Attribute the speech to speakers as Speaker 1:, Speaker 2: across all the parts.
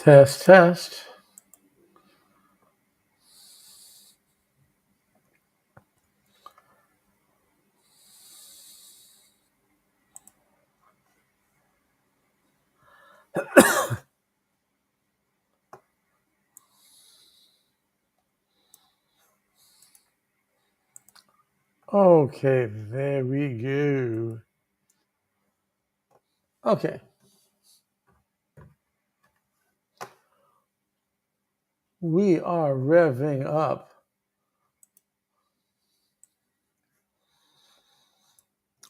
Speaker 1: Test, test. Okay, there we go. Okay. We are revving up.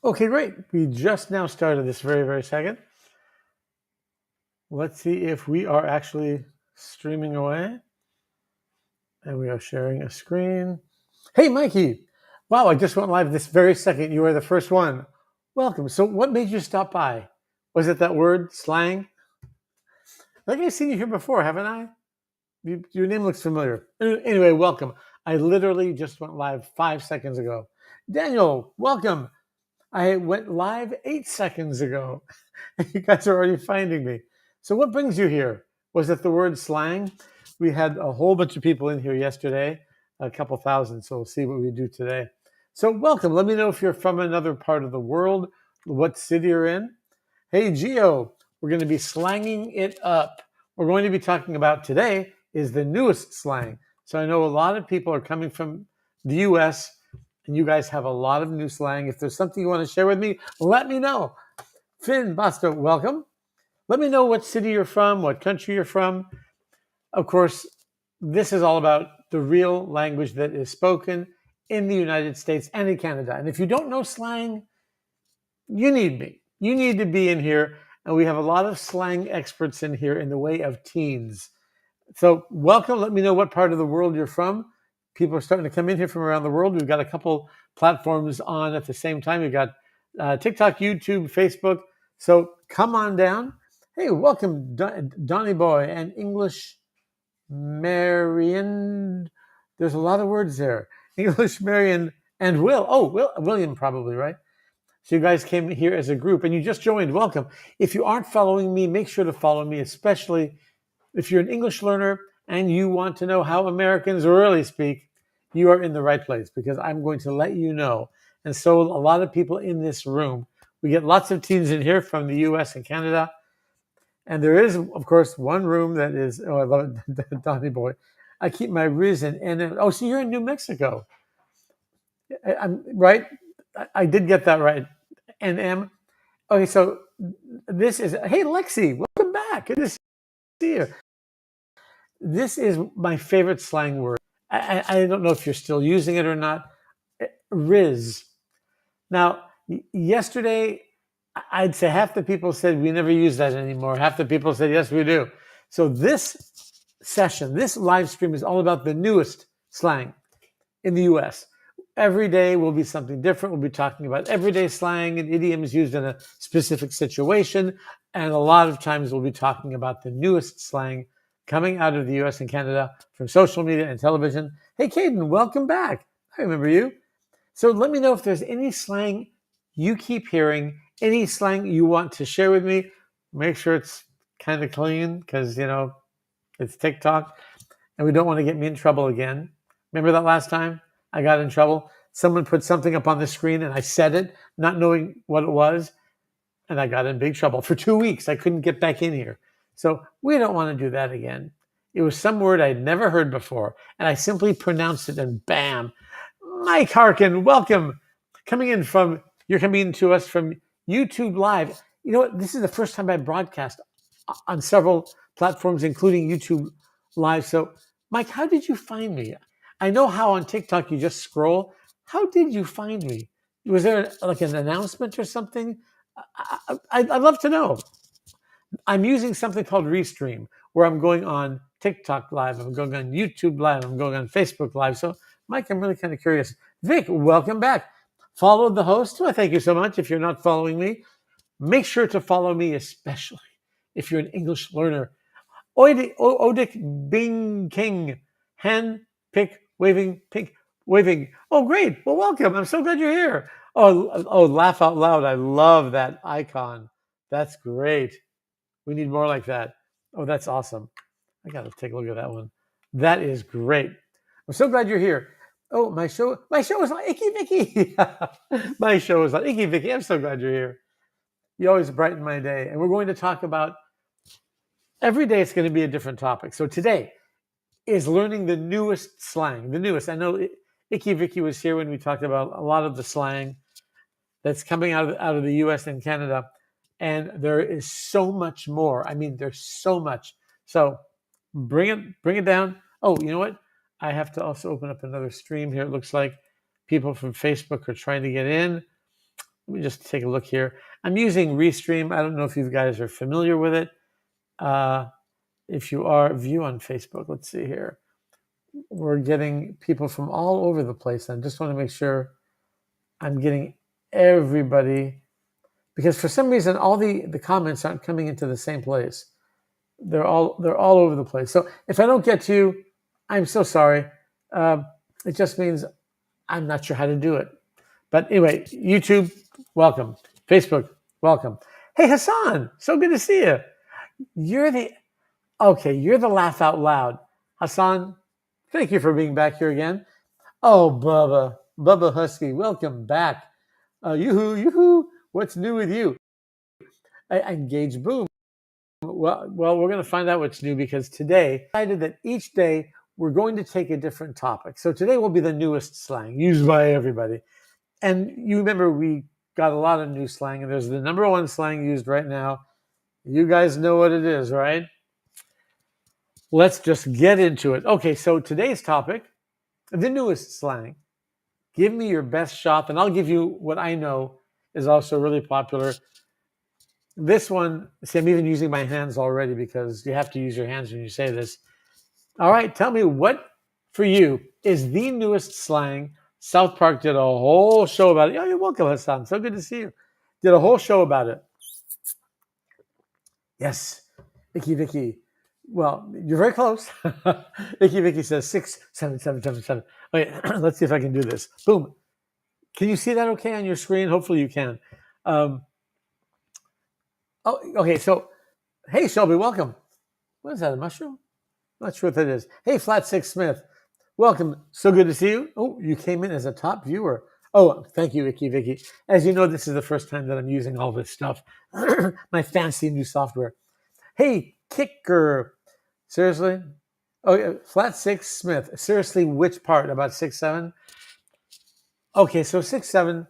Speaker 1: Okay, great. We just now started this very second. Let's see if we are actually streaming away. And we are sharing a screen. Hey, Mikey. Wow, I just went live this very second. You are the first one. Welcome. So what made you stop by? Was it that word, slang? I think I've seen you here before, haven't I? Your name looks familiar. Anyway, welcome. I literally just went live 5 seconds ago. Daniel, welcome. I went live 8 seconds ago. You guys are already finding me. So what brings you here? Was it the word slang? We had a whole bunch of people in here yesterday, a couple thousand, so we'll see what we do today. So welcome. Let me know if you're from another part of the world, what city you're in. Hey, Gio, we're going to be slanging it up. We're going to be talking about today is the newest slang. So I know a lot of people are coming from the US, and you guys have a lot of new slang. If there's something you want to share with me, let me know. Finn Basta, welcome. Let me know what city you're from, what country you're from. Of course, this is all about the real language that is spoken in the United States and in Canada. And if you don't know slang, you need me. You need to be in here. And we have a lot of slang experts in here in the way of teens. So welcome. Let me know what part of the world you're from. People are starting to come in here from around the world. We've got a couple platforms on at the same time. We've got TikTok, YouTube, Facebook. So come on down. Hey, welcome, Donny Boy and English Marion. There's a lot of words there. English Marion and Will. Oh, William probably, right? So you guys came here as a group and you just joined. Welcome. If you aren't following me, make sure to follow me, especially if you're an English learner and you want to know how Americans really speak. You are in the right place because I'm going to let you know. And so a lot of people in this room, we get lots of teens in here from the US and Canada. And there is, of course, one room that is, oh, I love it, Donny Boy. I keep my reason. And oh, so you're in New Mexico. I'm right. I did get that right. NM. Okay, so this is, hey, Lexi, welcome back. Good to see you. This is my favorite slang word. I don't know if you're still using it or not. Riz. Now, yesterday, I'd say half the people said we never use that anymore. Half the people said, yes, we do. So this session, this live stream is all about the newest slang in the US. Every day will be something different. We'll be talking about everyday slang and idioms used in a specific situation. And a lot of times we'll be talking about the newest slang coming out of the US and Canada from social media and television. Hey, Caden, welcome back. I remember you. So let me know if there's any slang you keep hearing, any slang you want to share with me. Make sure it's kind of clean because, it's TikTok and we don't want to get me in trouble again. Remember that last time I got in trouble? Someone put something up on the screen and I said it, not knowing what it was. And I got in big trouble. For 2 weeks, I couldn't get back in here. So we don't want to do that again. It was some word I'd never heard before. And I simply pronounced it and bam. Mike Harkin, welcome. You're coming to us from YouTube Live. You know what? This is the first time I broadcast on several platforms, including YouTube Live. So, Mike, how did you find me? I know how on TikTok you just scroll. How did you find me? Was there like an announcement or something? I'd love to know. I'm using something called Restream, where I'm going on TikTok Live, I'm going on YouTube Live, I'm going on Facebook Live. So, Mike, I'm really kind of curious. Vic, welcome back. Follow the host. Well, thank you so much. If you're not following me, make sure to follow me, especially if you're an English learner. Odik Bing King, hand pick waving pink waving. Oh, great. Well, welcome. I'm so glad you're here. Oh, laugh out loud. I love that icon. That's great. We need more like that. Oh, that's awesome. I got to take a look at that one. That is great. I'm so glad you're here. Oh, my show is on Icky Vicky. My show is on Icky Vicky. I'm so glad you're here. You always brighten my day. And we're going to talk about, every day it's going to be a different topic. So today is learning the newest slang, the newest. I know Icky Vicky was here when we talked about a lot of the slang that's coming out of the US and Canada. And there is so much more. I mean, there's so much. So bring it down. Oh, you know what? I have to also open up another stream here. It looks like people from Facebook are trying to get in. Let me just take a look here. I'm using Restream. I don't know if you guys are familiar with it. If you are, view on Facebook. Let's see here. We're getting people from all over the place. I just want to make sure I'm getting everybody, because for some reason all the comments aren't coming into the same place. They're all over the place. So if I don't get to you, I'm so sorry. It just means I'm not sure how to do it. But anyway, YouTube, welcome. Facebook, welcome. Hey, Hassan, so good to see you. You're the laugh out loud. Hassan, thank you for being back here again. Oh, Bubba Husky, welcome back. Yoo-hoo, what's new with you? Engage Boom. Well, we're going to find out what's new, because today I decided that each day we're going to take a different topic. So today will be the newest slang used by everybody. And you remember we got a lot of new slang, and there's the number one slang used right now. You guys know what it is, right? Let's just get into it. Okay, so today's topic, the newest slang. Give me your best shot, and I'll give you what I know is also really popular. This one, see, I'm even using my hands already, because you have to use your hands when you say this. All right, tell me what, for you, is the newest slang. South Park did a whole show about it. Oh, you're welcome, Hassan. So good to see you. Did a whole show about it. Yes, Icky Vicky. Well, you're very close. Icky Vicky says 6, 7, 7, 7, 7. Okay, let's see if I can do this. Boom. Can you see that okay on your screen? Hopefully you can. Okay, so, hey, Shelby, welcome. What is that, a mushroom? Not sure what that is. Hey, Flat Six Smith, welcome. So good to see you. Oh, you came in as a top viewer. Oh, thank you, Icky Vicky. As you know, this is the first time that I'm using all this stuff. My fancy new software. Hey, Kicker. Seriously? Oh, Flat Six Smith. Seriously, which part? About 6, 7? Okay, so 6, 7.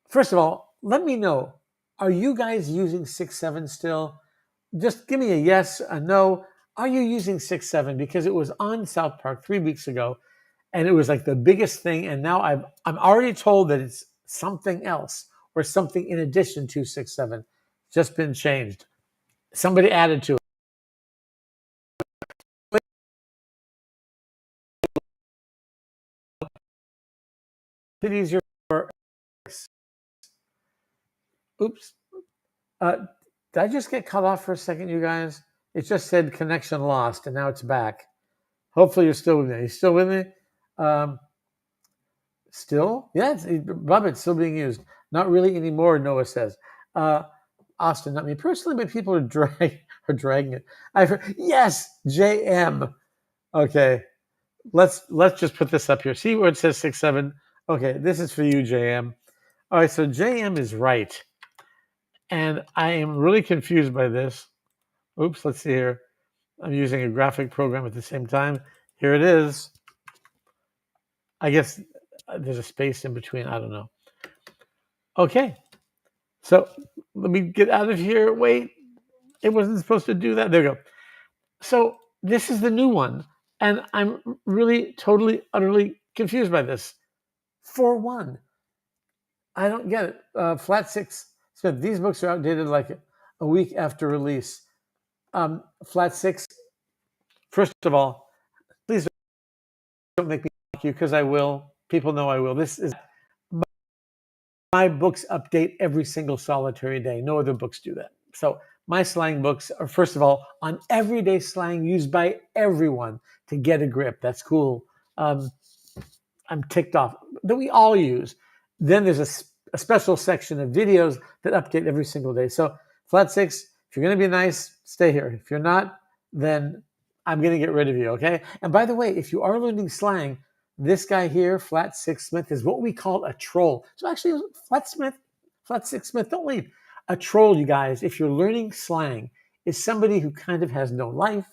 Speaker 1: First of all, let me know. Are you guys using 6, 7 still? Just give me a yes, a no. Are you using 6, 7? Because it was on South Park 3 weeks ago, and it was like the biggest thing. And now I'm already told that it's something else, or something in addition to 6, 7. Just been changed. Somebody added to it. It easier for. Oops. Did I just get cut off for a second, you guys? It just said connection lost, and now it's back. Hopefully you're still with me. Are you still with me? Still? Yeah, Bob, it's still being used. Not really anymore, Noah says. Austin, not me personally, but people are dragging it. I've heard, yes, JM. Okay, let's just put this up here. See where it says 6, 7? Okay, this is for you, JM. All right, so JM is right. And I am really confused by this. Oops, let's see here. I'm using a graphic program at the same time. Here it is. I guess there's a space in between. I don't know. Okay. So let me get out of here. Wait, it wasn't supposed to do that. There we go. So this is the new one. And I'm really, totally, utterly confused by this. 4-1. I don't get it. Flat Six Smith. These books are outdated like a week after release. Flat Six. First of all, please don't make me like you, because I will. People know I will. This is my books update every single solitary day. No other books do that. So my slang books are, first of all, on everyday slang used by everyone to get a grip. That's cool. I'm ticked off. That we all use. Then there's a special section of videos that update every single day. So Flat Six, if you're going to be nice, stay here. If you're not, then I'm going to get rid of you, okay? And by the way, if you are learning slang, this guy here, Flat Six Smith, is what we call a troll. So actually, Flat Six Smith, don't leave. A troll, you guys, if you're learning slang, is somebody who kind of has no life.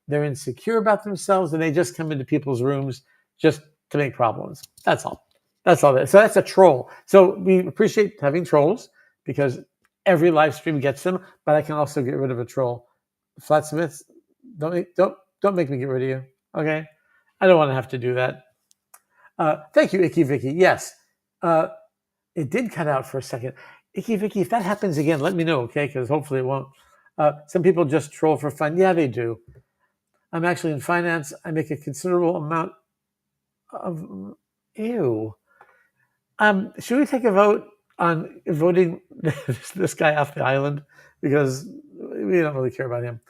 Speaker 1: They're insecure about themselves, and they just come into people's rooms just to make problems. That's all. That's all. So that's a troll. So we appreciate having trolls because every live stream gets them, but I can also get rid of a troll. Flat Smiths, don't make me get rid of you. Okay, I don't want to have to do that. Thank you, Icky Vicky. Yes, it did cut out for a second. Icky Vicky, if that happens again, let me know, okay? Because hopefully it won't. Some people just troll for fun. Yeah, they do. I'm actually in finance. I make a considerable amount of. Ew. Should we take a vote on voting this guy off the island? Because we don't really care about him.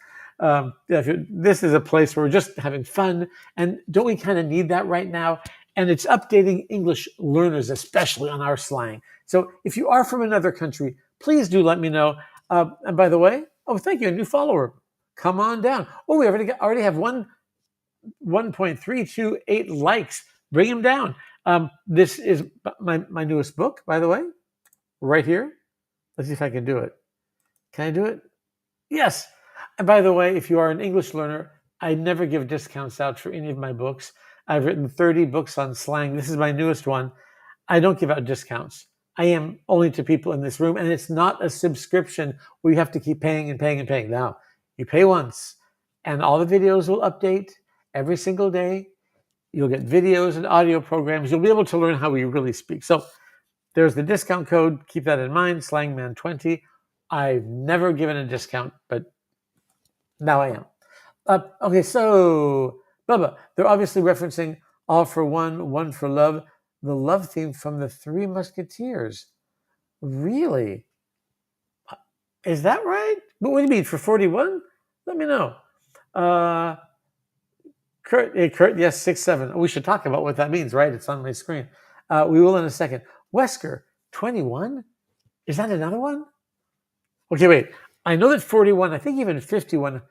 Speaker 1: This is a place where we're just having fun. And don't we kind of need that right now? And it's updating English learners, especially on our slang. So if you are from another country, please do let me know. And by the way, thank you, a new follower. Come on down. Oh, we already have 1.328 likes. Bring him down. This is my newest book, by the way, right here. Let's see if I can do it. Can I do it? Yes. And by the way, if you are an English learner, I never give discounts out for any of my books. I've written 30 books on slang. This is my newest one. I don't give out discounts. I am only to people in this room, and it's not a subscription where you have to keep paying and paying and paying. Now, you pay once, and all the videos will update every single day. You'll get videos and audio programs. You'll be able to learn how we really speak. So there's the discount code. Keep that in mind, Slangman20. I've never given a discount, but now I am. Okay, so Bubba, they're obviously referencing All for One, One for Love, the love theme from the Three Musketeers. Really? Is that right? But what do you mean, for 41? Let me know. Kurt, yes, 6'7". We should talk about what that means, right? It's on my screen. We will in a second. Wesker, 21? Is that another one? Okay, wait. I know that 41, I think even 51,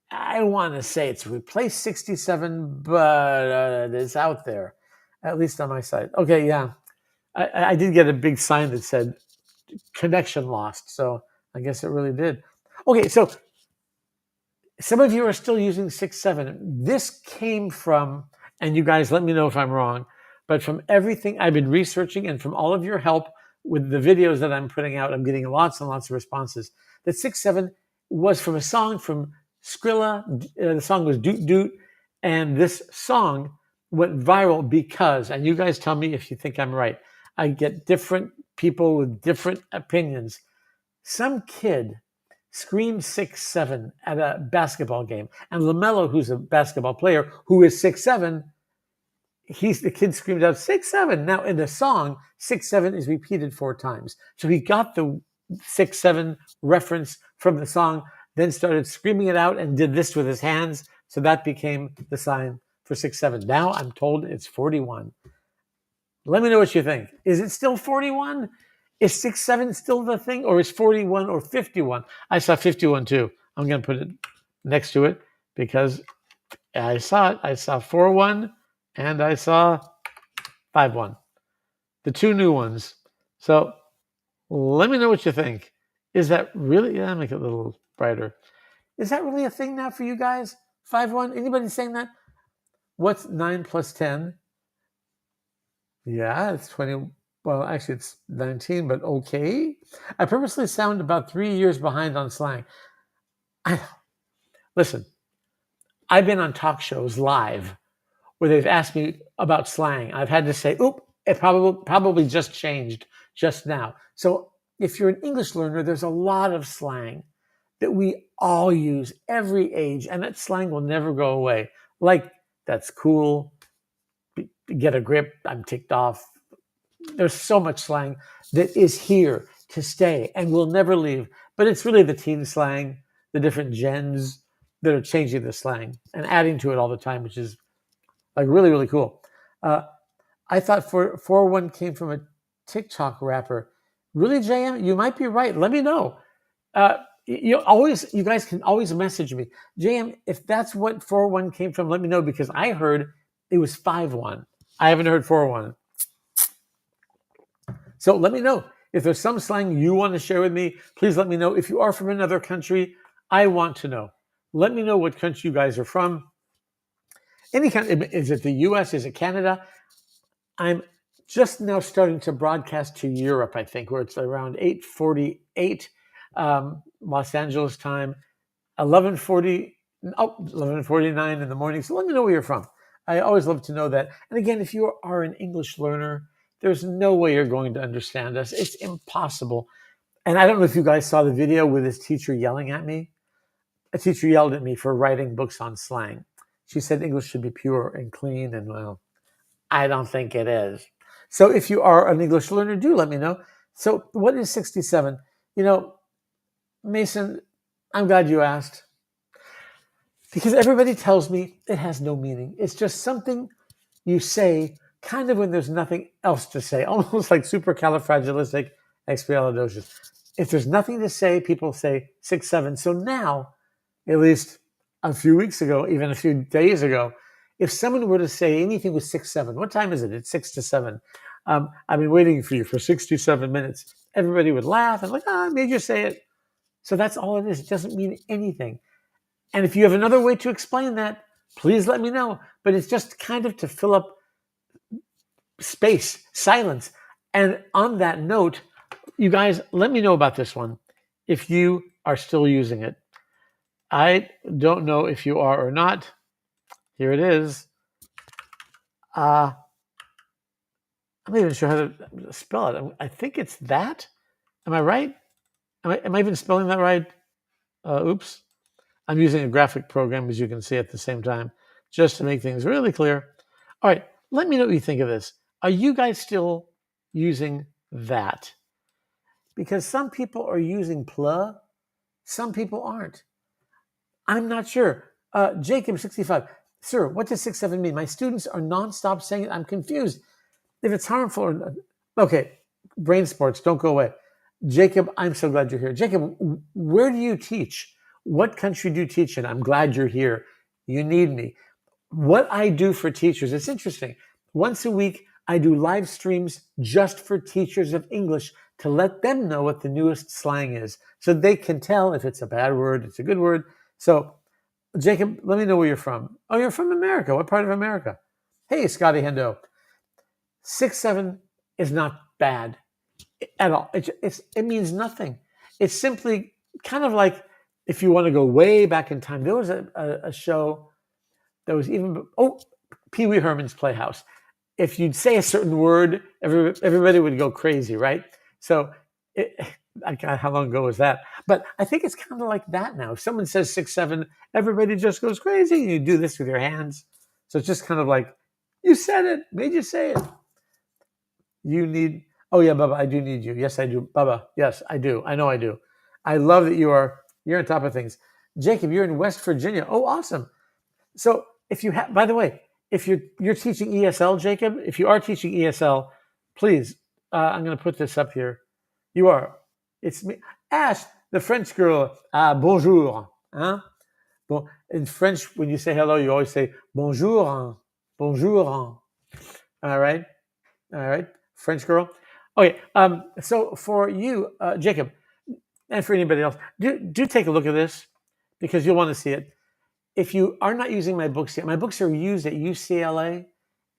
Speaker 1: I want to say it's replaced 67, but it's out there, at least on my side. Okay, yeah. I did get a big sign that said connection lost, so I guess it really did. Okay, so some of you are still using 6'7". This came from, and you guys let me know if I'm wrong, but from everything I've been researching and from all of your help with the videos that I'm putting out, I'm getting lots and lots of responses. That 6'7" was from a song from Skrilla. The song was Doot Doot, and this song went viral because, and you guys tell me if you think I'm right, I get different people with different opinions. Some kid screamed 6'7" at a basketball game, and LaMelo, who's a basketball player who is 6'7", the kid screamed out 6'7". Now in the song, 6'7" is repeated 4 times, so he got the 6'7" reference from the song, then started screaming it out and did this with his hands, so that became the sign for 6'7". Now I'm told it's 41. Let me know what you think. Is it still 41? Is 6'7" still the thing, or is 41 or 51? I saw 51 too. I'm going to put it next to it because I saw it. I saw 4-1 and I saw 5-1. The 2 new ones. So let me know what you think. Is that really? Yeah, make it a little brighter. Is that really a thing now for you guys? 5-1? Anybody saying that? What's 9 plus 10? Yeah, it's 20. Well, actually, it's 19, but okay. I purposely sound about 3 years behind on slang. Listen, I've been on talk shows live where they've asked me about slang. I've had to say, oop, it probably just changed just now. So if you're an English learner, there's a lot of slang that we all use, every age, and that slang will never go away. Like, that's cool, get a grip, I'm ticked off. There's so much slang that is here to stay and will never leave. But it's really the teen slang, the different gens that are changing the slang and adding to it all the time, which is like really, really cool. I thought 4-1 came from a TikTok rapper. Really, JM? You might be right. Let me know. You guys can always message me. JM, if that's what 4-1 came from, let me know, because I heard it was 5-1. I haven't heard 4-1. So let me know. If there's some slang you want to share with me, please let me know. If you are from another country, I want to know. Let me know what country you guys are from. Any kind, is it the US? Is it Canada? I'm just now starting to broadcast to Europe, I think, where it's around 8:48 Los Angeles time, 11:49 in the morning. So let me know where you're from. I always love to know that. And again, if you are an English learner, there's no way you're going to understand us. It's impossible. And I don't know if you guys saw the video with this teacher yelling at me. A teacher yelled at me for writing books on slang. She said English should be pure and clean, and well, I don't think it is. So if you are an English learner, do let me know. So what is 67? Mason, I'm glad you asked. Because everybody tells me it has no meaning. It's just something you say kind of when there's nothing else to say, almost like supercalifragilisticexpialidocious. If there's nothing to say, people say 6-7. So now, at least a few weeks ago, even a few days ago, if someone were to say anything with 6-7, what time is it? It's 6-7. I've been waiting for you for 67 minutes. Everybody would laugh and like, I made you say it. So that's all it is. It doesn't mean anything. And if you have another way to explain that, please let me know. But it's just kind of to fill up space, silence. And on that note, you guys, let me know about this one if you are still using it. I don't know if you are or not. Here it is. I'm not even sure how to spell it. I think it's that. Am I right? Am I even spelling that right? Oops. I'm using a graphic program, as you can see, at the same time, just to make things really clear. All right, let me know what you think of this. Are you guys still using that? Because some people are using pla, some people aren't. I'm not sure. Jacob, 65. Sir, what does 6-7 mean? My students are nonstop saying it. I'm confused. If it's harmful or not. Okay, brain sports, don't go away. Jacob, I'm so glad you're here. Jacob, where do you teach? What country do you teach in? I'm glad you're here. You need me. What I do for teachers, it's interesting. Once a week, I do live streams just for teachers of English to let them know what the newest slang is so they can tell if it's a bad word, it's a good word. So, Jacob, let me know where you're from. Oh, you're from America. What part of America? Hey, Scotty Hendo. 6-7 is not bad at all. It means nothing. It's simply kind of like if you want to go way back in time. There was a show that was even, Pee Wee Herman's Playhouse. If you'd say a certain word, everybody would go crazy, right? So, God, how long ago was that? But I think it's kind of like that now. If someone says 6-7, everybody just goes crazy, and you do this with your hands. So it's just kind of like, you said it, made you say it. You need, oh yeah, Baba, I do need you. Yes, I do. Baba, yes, I do. I know I do. I love that you're on top of things. Jacob, you're in West Virginia. Oh, awesome. So if you have, by the way, if you're teaching ESL, Jacob, if you are teaching ESL, please, I'm going to put this up here. You are. It's me. Ash, the French girl. Bonjour. Hein? Bon, in French, when you say hello, you always say bonjour. Bonjour. All right. All right. French girl. Okay. So for you, Jacob, and for anybody else, do take a look at this because you'll want to see it. If you are not using my books yet, my books are used at UCLA,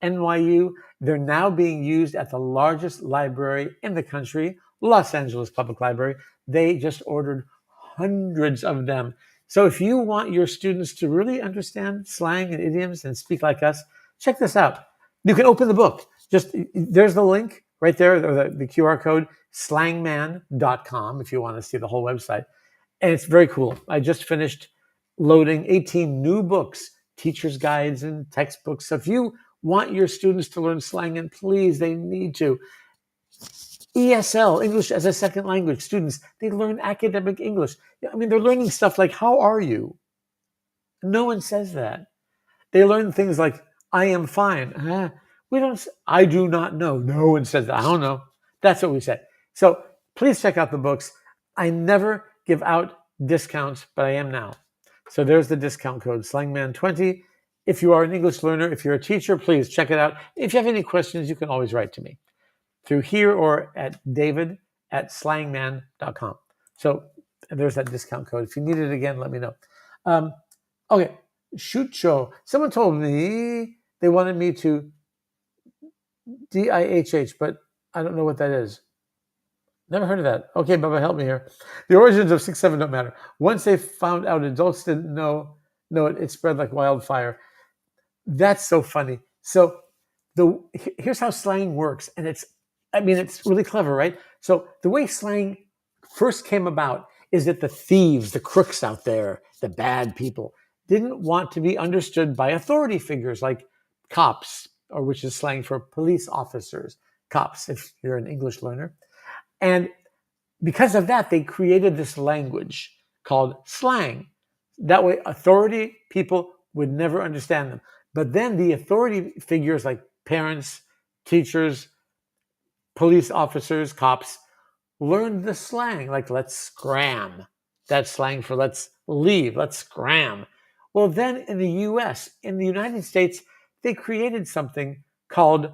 Speaker 1: NYU. They're now being used at the largest library in the country, Los Angeles Public Library. They just ordered hundreds of them. So if you want your students to really understand slang and idioms and speak like us, check this out. You can open the book. There's the link right there, the QR code, slangman.com, if you want to see the whole website. And it's very cool. I just finished loading 18 new books, teacher's guides and textbooks. So if you want your students to learn slang, and please, they need to. ESL, English as a Second Language, students, they learn academic English. I mean, they're learning stuff like, how are you? No one says that. They learn things like, I am fine. I do not know. No one says that. I don't know. That's what we say. So please check out the books. I never give out discount, but I am now. So there's the discount code, Slangman20. If you are an English learner, if you're a teacher, please check it out. If you have any questions, you can always write to me through here or at david@slangman.com. So there's that discount code. If you need it again, let me know. Okay, shoot show. Someone told me they wanted me to DIHH, but I don't know what that is. Never heard of that. Okay, Bubba, help me here. The origins of 6-7 don't matter. Once they found out adults didn't know it, it spread like wildfire. That's so funny. So here's how slang works, and it's really clever, right? So the way slang first came about is that the thieves, the crooks out there, the bad people, didn't want to be understood by authority figures like cops, or which is slang for police officers, cops, if you're an English learner. And because of that, they created this language called slang. That way, authority people would never understand them. But then the authority figures like parents, teachers, police officers, cops, learned the slang, like let's scram. That's slang for let's leave, let's scram. Well, then in the US, in the United States, they created something called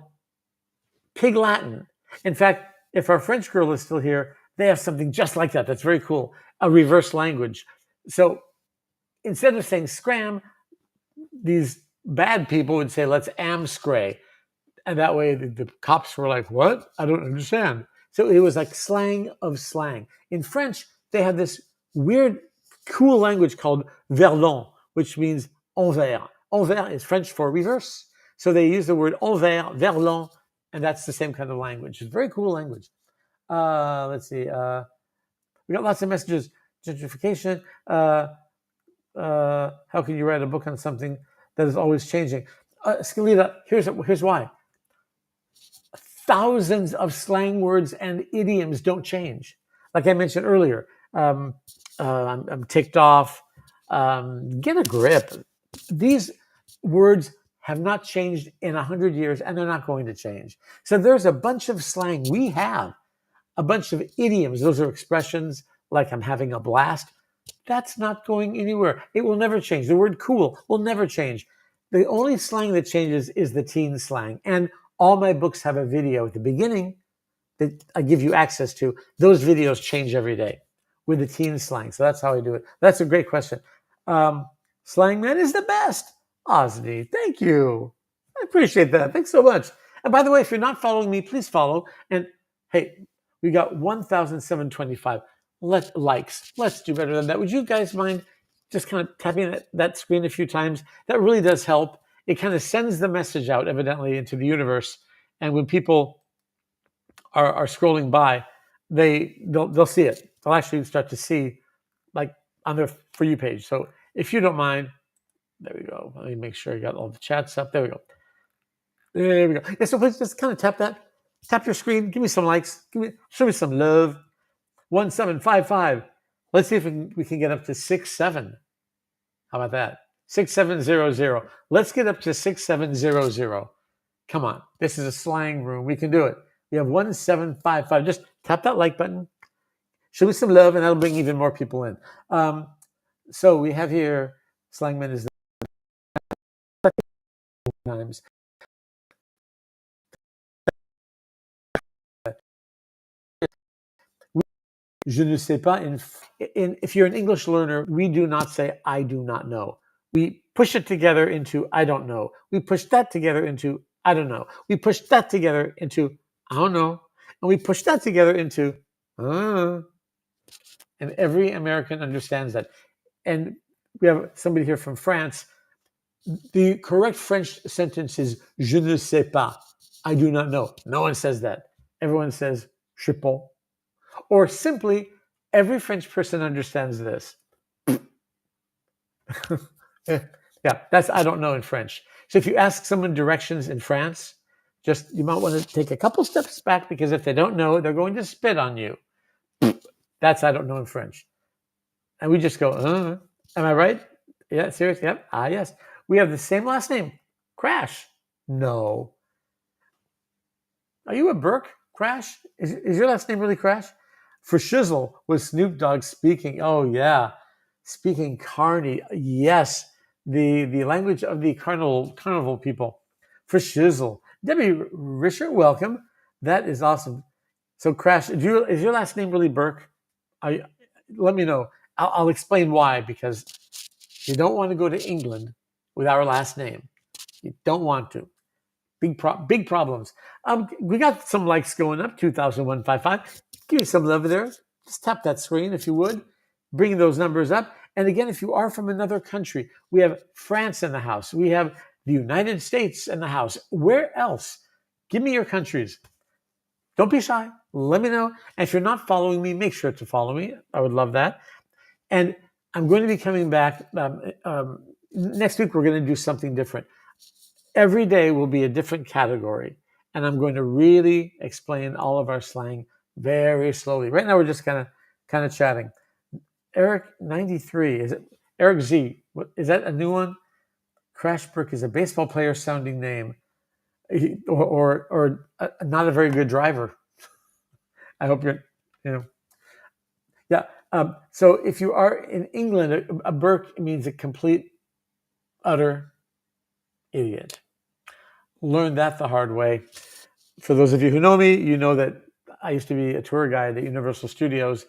Speaker 1: Pig Latin. In fact, if our French girl is still here, they have something just like that. That's very cool. A reverse language. So instead of saying scram, these bad people would say, let's amscray. And that way the cops were like, what? I don't understand. So it was like slang of slang. In French, they had this weird, cool language called verlan, which means envers. Envers is French for reverse. So they use the word envers, verlan, and that's the same kind of language. It's a very cool language. Let's see. We got lots of messages. Gentrification. How can you write a book on something that is always changing? Scalita, here's why. Thousands of slang words and idioms don't change. Like I mentioned earlier, I'm ticked off. Get a grip. These words have not changed in 100 years, and they're not going to change. So there's a bunch of slang. We have a bunch of idioms. Those are expressions like I'm having a blast. That's not going anywhere. It will never change. The word cool will never change. The only slang that changes is the teen slang. And all my books have a video at the beginning that I give you access to. Those videos change every day with the teen slang. So that's how I do it. That's a great question. Slangman is the best. Osni, thank you. I appreciate that. Thanks so much. And by the way, if you're not following me, please follow. And hey, we got 1,725 likes. Let's do better than that. Would you guys mind just kind of tapping that screen a few times? That really does help. It kind of sends the message out, evidently, into the universe. And when people are scrolling by, they'll see it. They'll actually start to see, like on their For You page. So if you don't mind, there we go. Let me make sure I got all the chats up. There we go. There we go. Yeah, so please just kind of tap that. Tap your screen. Give me some likes. Show me some love. 1755. Let's see if we can get up to 67. How about that? 6700. Let's get up to 6700. Come on. This is a slang room. We can do it. We have 1755. Just tap that like button. Show me some love, and that'll bring even more people in. So we have here, Slangman is the times. Je ne sais pas. If you're an English learner, we do not say, I do not know. We push it together into, I don't know. We push that together into, I don't know. We push that together into, I don't know. And we push that together into, and every American understands that. And we have somebody here from France. The correct French sentence is, je ne sais pas. I do not know. No one says that. Everyone says, je sais pas. Or simply, every French person understands this. Yeah, that's I don't know in French. So if you ask someone directions in France, you might want to take a couple steps back, because if they don't know, they're going to spit on you. That's I don't know in French. And we just go, am I right? Yeah, serious? Yep. Yes. We have the same last name. Crash. No. Are you a Burke? Crash? Is your last name really Crash? For shizzle was Snoop Dogg speaking. Oh yeah, speaking Carney. Yes, the language of the carnival people. For shizzle, Debbie Risher, welcome. That is awesome. So Crash, is your last name really Burke? I let me know. I'll explain why, because you don't want to go to England with our last name. You don't want to. Big problems. We got some likes going up. 200155. Give me some love there. Just tap that screen if you would. Bring those numbers up. And again, if you are from another country, we have France in the house. We have the United States in the house. Where else? Give me your countries. Don't be shy. Let me know. And if you're not following me, make sure to follow me. I would love that. And I'm going to be coming back next week. We're going to do something different. Every day will be a different category, and I'm going to really explain all of our slang very slowly. Right now, we're just kind of chatting. Eric 93, is it Eric Z? What, is that a new one? Crash Burke is a baseball player sounding name, or not a very good driver. I hope yeah. So if you are in England, a Burke means a complete, utter idiot. Learned that the hard way. For those of you who know me, you know that I used to be a tour guide at Universal Studios.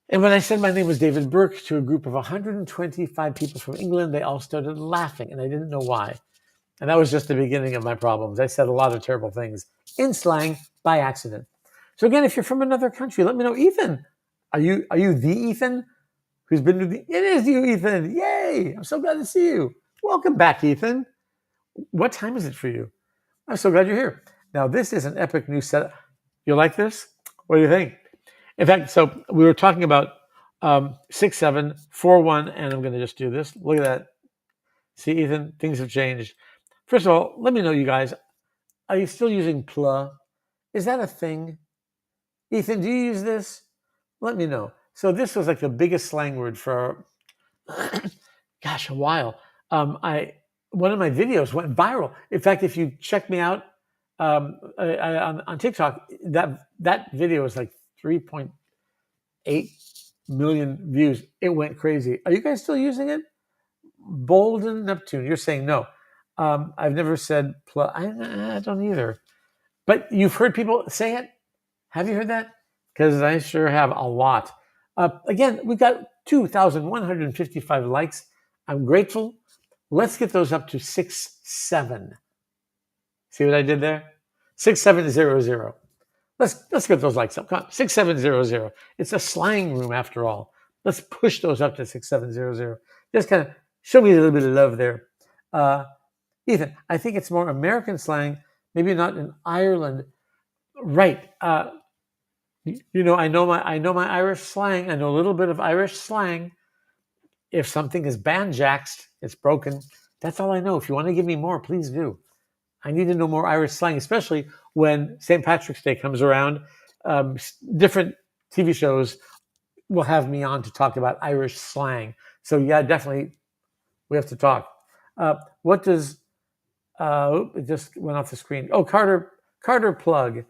Speaker 1: And when I said my name was David Burke to a group of 125 people from England, they all started laughing, and I didn't know why. And that was just the beginning of my problems. I said a lot of terrible things in slang by accident. So again, if you're from another country, let me know. Ethan, are you the Ethan who's been to the? It is you, Ethan. Yay! I'm so glad to see you. Welcome back, Ethan. What time is it for you? I'm so glad you're here. Now, this is an epic new setup. You like this? What do you think? In fact, so we were talking about 6741, and I'm going to just do this. Look at that. See, Ethan, things have changed. First of all, let me know, you guys. Are you still using PLA? Is that a thing? Ethan, do you use this? Let me know. So this was like the biggest slang word for, gosh, a while. One of my videos went viral. In fact, if you check me out on TikTok, that video was like 3.8 million views. It went crazy. Are you guys still using it? Bolden Neptune, you're saying no. I've never said I don't either. But you've heard people say it? Have you heard that? Because I sure have a lot. Again, we've got 2,155 likes. I'm grateful. Let's get those up to 67. See what I did there? 6700. Let's get those likes up. Come on, 6700. It's a slang room after all. Let's push those up to 6700. Just kind of show me a little bit of love there. Ethan, I think it's more American slang, maybe not in Ireland. Right. I know my Irish slang. I know a little bit of Irish slang. If something is banjaxed, it's broken. That's all I know. If you want to give me more, please do. I need to know more Irish slang, especially when St. Patrick's Day comes around. Different TV shows will have me on to talk about Irish slang. So yeah, definitely, we have to talk. What does? It just went off the screen. Oh, Carter plug.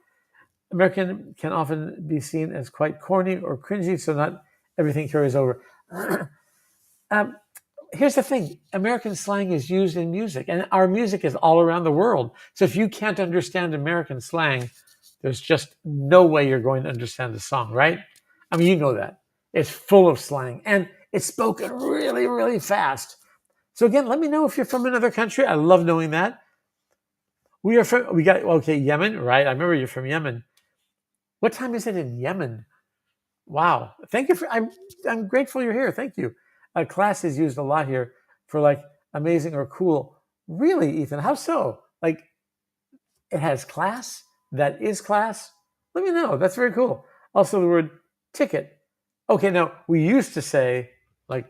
Speaker 1: American can often be seen as quite corny or cringy, so not everything carries over. Here's the thing. American slang is used in music, and our music is all around the world. So if you can't understand American slang, there's just no way you're going to understand the song, right? I mean, you know that. It's full of slang, and it's spoken really, really fast. So again, let me know if you're from another country. I love knowing that. Yemen, right? I remember you're from Yemen. What time is it in Yemen? Wow. Thank you I'm grateful you're here. Thank you. Class is used a lot here for like amazing or cool. Really, Ethan? How so? Like it has class? That is class? Let me know. That's very cool. Also the word ticket. Okay, now we used to say like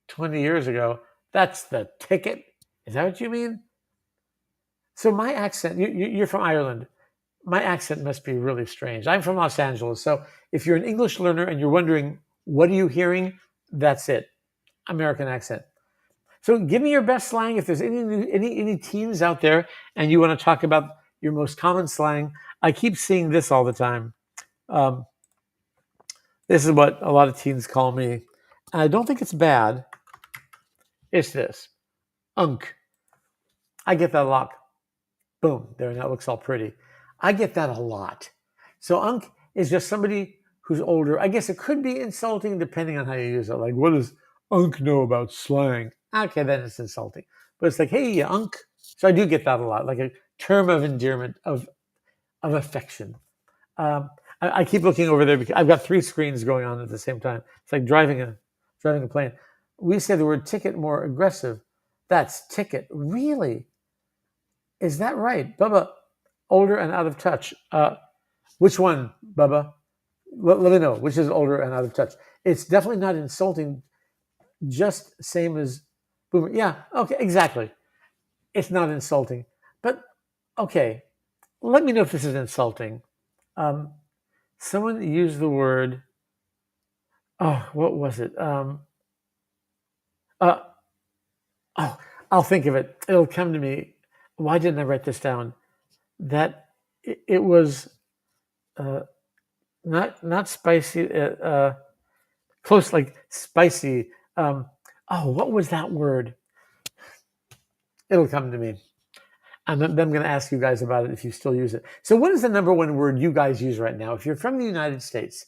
Speaker 1: 20 years ago, that's the ticket. Is that what you mean? So my accent, you're from Ireland. My accent must be really strange. I'm from Los Angeles. So if you're an English learner and you're wondering, what are you hearing? That's it. American accent. So give me your best slang. If there's any teens out there and you want to talk about your most common slang, I keep seeing this all the time. This is what a lot of teens call me. And I don't think it's bad. It's this. Unk. I get that a lot. Boom. There, that looks all pretty. I get that a lot. So unk is just somebody who's older. I guess it could be insulting depending on how you use it. Like, what does unk know about slang? Okay, then it's insulting. But it's like, hey, you unk. So I do get that a lot, like a term of endearment, of affection. I keep looking over there because I've got three screens going on at the same time. It's like driving a plane. We say the word ticket more aggressive. That's ticket. Really? Is that right? Bubba, older and out of touch. Which one, Bubba? Let me know. Which is older and out of touch? It's definitely not insulting. Just same as boomer. Yeah, okay, exactly. It's not insulting. But, okay, let me know if this is insulting. Someone used the word, oh, what was it? Uh, oh, I'll think of it. It'll come to me. Why didn't I write this down? That it was not spicy, close, like spicy. What was that word? It'll come to me. And then I'm going to ask you guys about it if you still use it. So what is the number one word you guys use right now? If you're from the United States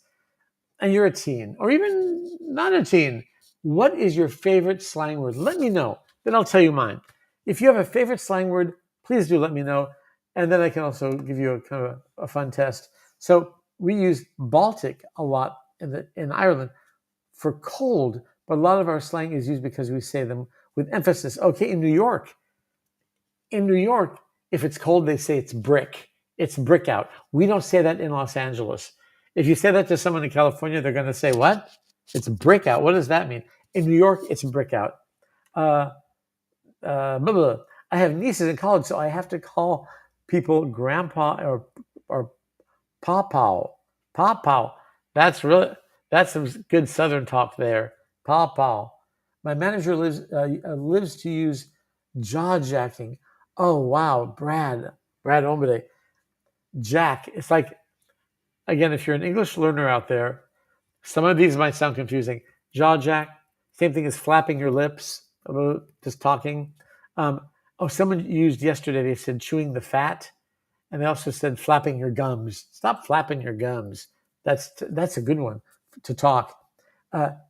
Speaker 1: and you're a teen, or even not a teen, what is your favorite slang word? Let me know. Then I'll tell you mine. If you have a favorite slang word, please do let me know. And then I can also give you a kind of a fun test. So we use Baltic a lot in Ireland for cold, but a lot of our slang is used because we say them with emphasis. Okay, in New York, if it's cold, they say it's brick. It's brick out. We don't say that in Los Angeles. If you say that to someone in California, they're going to say, what? It's brick out. What does that mean? In New York, it's brick out. Blah, blah. I have nieces in college, so I have to call people grandpa or pawpaw. Pawpaw. That's some good Southern talk there. Pawpaw. My manager lives to use jaw jacking. Oh wow, Brad Ombre, Jack. It's like, again, if you're an English learner out there, some of these might sound confusing. Jaw jack, same thing as flapping your lips, just talking. Someone used yesterday, they said chewing the fat, and they also said flapping your gums. Stop flapping your gums. That's a good one to talk.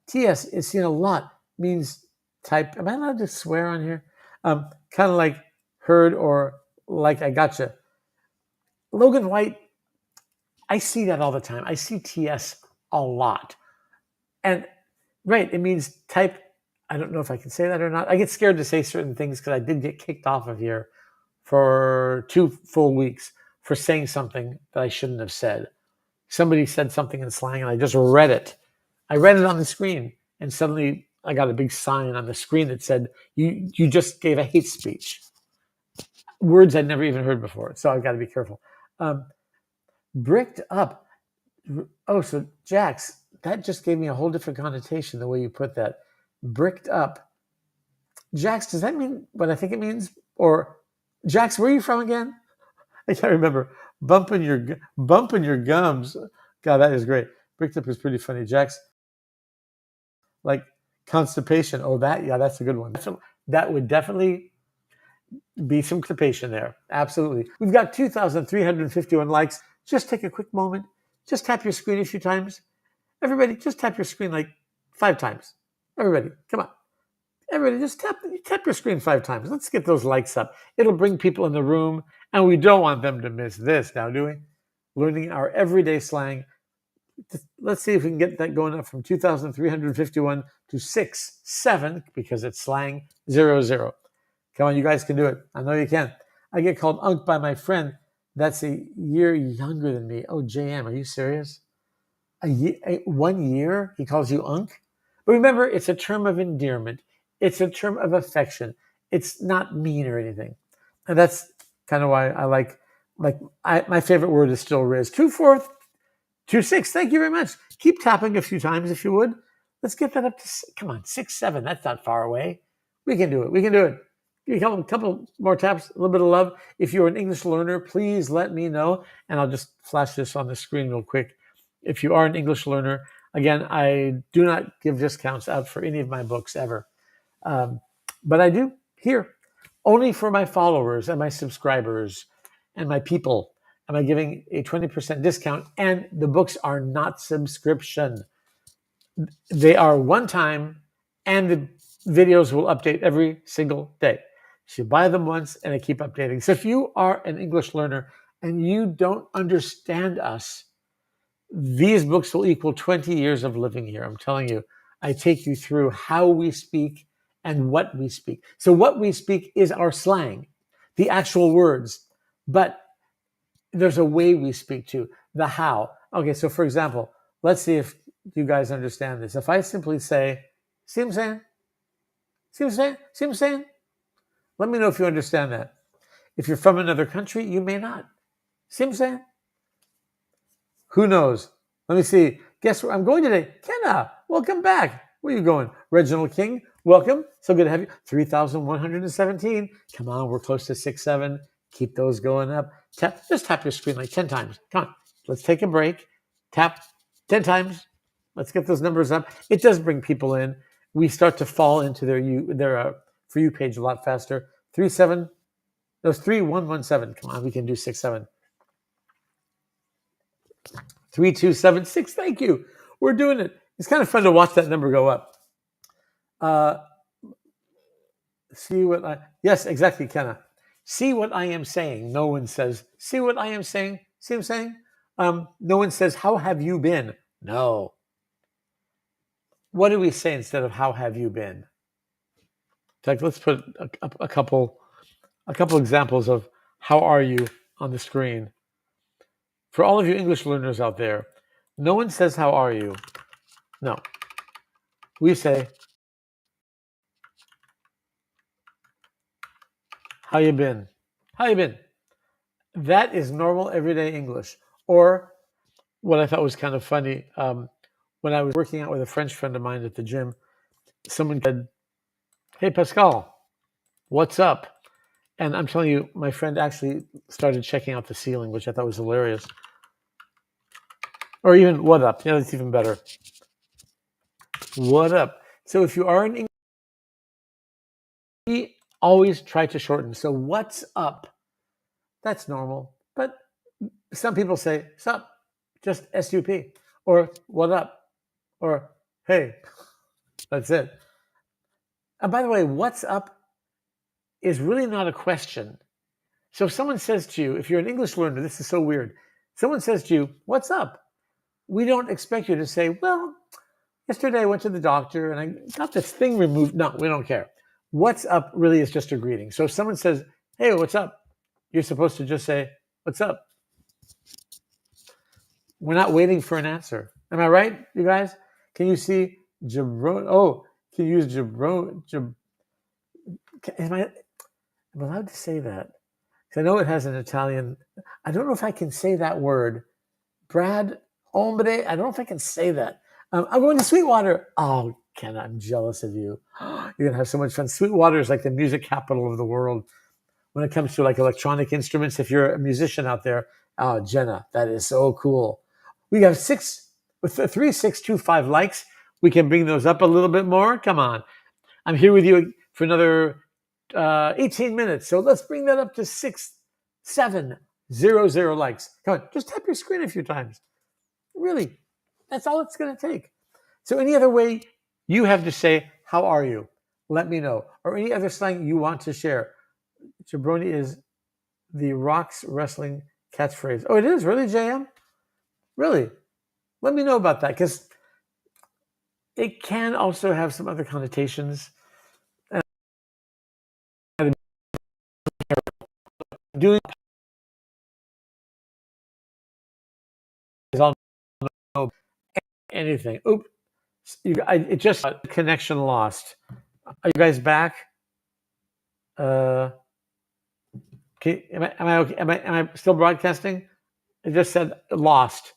Speaker 1: TS is seen a lot, means type. Am I allowed to swear on here? Kind of like heard or like I gotcha. Logan White, I see that all the time. I see TS a lot. And right, it means type. I don't know if I can say that or not. I get scared to say certain things because I did get kicked off of here for 2 full weeks for saying something that I shouldn't have said. Somebody said something in slang and I just read it. I read it on the screen and suddenly I got a big sign on the screen that said, you just gave a hate speech. Words I'd never even heard before. So I've got to be careful. Bricked up. Oh, so Jax, that just gave me a whole different connotation, the way you put that. Bricked up. Jax, does that mean what I think it means? Or Jax, where are you from again? I can't remember. Bumping your gums. God, that is great. Bricked up is pretty funny. Jax, like constipation. Oh, that's a good one. That would definitely be some constipation there. Absolutely. We've got 2,351 likes. Just take a quick moment. Just tap your screen a few times. Everybody, just tap your screen like 5 times. Everybody, come on. Everybody, just tap your screen 5 times. Let's get those likes up. It'll bring people in the room, and we don't want them to miss this now, do we? Learning our everyday slang. Let's see if we can get that going up from 2,351 to 67, because it's slang 00. Come on, you guys can do it. I know you can. I get called Unk by my friend that's a year younger than me. Oh, JM, are you serious? 1 year? He calls you Unk? But remember, it's a term of endearment. It's a term of affection. It's not mean or anything. And that's kind of why I my favorite word is still Riz. 2426. Thank you very much. Keep tapping a few times if you would. Let's get that up to, come on, 67. That's not far away. We can do it. We can do it. Give you a couple more taps, a little bit of love. If you're an English learner, please let me know. And I'll just flash this on the screen real quick. If you are an English learner, Again, I do not give discounts out for any of my books ever. But I do here. Only for my followers and my subscribers and my people am I giving a 20% discount. And the books are not subscription. They are one time, and the videos will update every single day. So you buy them once and they keep updating. So if you are an English learner and you don't understand us, these books will equal 20 years of living here. I'm telling you, I take you through how we speak and what we speak. So what we speak is our slang, the actual words, but there's a way we speak too, the how. Okay, so for example, let's see if you guys understand this. If I simply say, see what I'm saying? See what I'm saying? See what I'm saying? Let me know if you understand that. If you're from another country, you may not. See what I'm saying? Who knows? Let me see. Guess where I'm going today? Kenna, welcome back. Where are you going? Reginald King, welcome. So good to have you. 3,117. Come on, we're close to 6,7. Keep those going up. Just tap your screen like 10 times. Come on, let's take a break. Tap 10 times. Let's get those numbers up. It does bring people in. We start to fall into their For You page a lot faster. 3,117. Come on, we can do 6,7. 3,276. Thank you. We're doing it. It's kind of fun to watch that number go up. See what I... Yes, exactly, Kenna. See what I am saying. No one says, see what I am saying. See what I'm saying? No one says, how have you been? No. What do we say instead of how have you been? In fact, let's put a couple examples of how are you on the screen. For all of you English learners out there, no one says how are you. No. We say, how you been? How you been? That is normal everyday English. Or what I thought was kind of funny, when I was working out with a French friend of mine at the gym, someone said, hey, Pascal, what's up? And I'm telling you, my friend actually started checking out the ceiling, which I thought was hilarious. Or even, what up? Yeah, that's even better. What up? So if you are in English, we always try to shorten. So what's up? That's normal. But some people say, sup, just S-U-P. Or what up? Or hey, that's it. And by the way, what's up is really not a question. So if someone says to you, if you're an English learner, this is so weird. Someone says to you, what's up? We don't expect you to say, well, yesterday I went to the doctor and I got this thing removed. No, we don't care. What's up really is just a greeting. So if someone says, hey, what's up? You're supposed to just say, what's up? We're not waiting for an answer. Am I right, you guys? Can you see Jabron? Oh, can you use Jabron? Am I allowed to say that? Because I know it has an Italian. I don't know if I can say that word. Brad, hombre. I don't know if I can say that. I'm going to Sweetwater. Oh, Ken, I'm jealous of you. You're going to have so much fun. Sweetwater is like the music capital of the world when it comes to like electronic instruments. If you're a musician out there, oh, Jenna, that is so cool. We have 3,625 likes. We can bring those up a little bit more. Come on. I'm here with you for another 18 minutes. So let's bring that up to 6,700 likes. Come on, just tap your screen a few times. Really, that's all it's going to take. So any other way you have to say, how are you? Let me know. Or any other slang you want to share. Jabroni is the Rocks Wrestling catchphrase. Oh, it is? Really, JM? Really? Let me know about that, because it can also have some other connotations. Doing is all know anything. Oops, it just connection lost. Are you guys back? Okay, am I okay? Am I still broadcasting? It just said lost.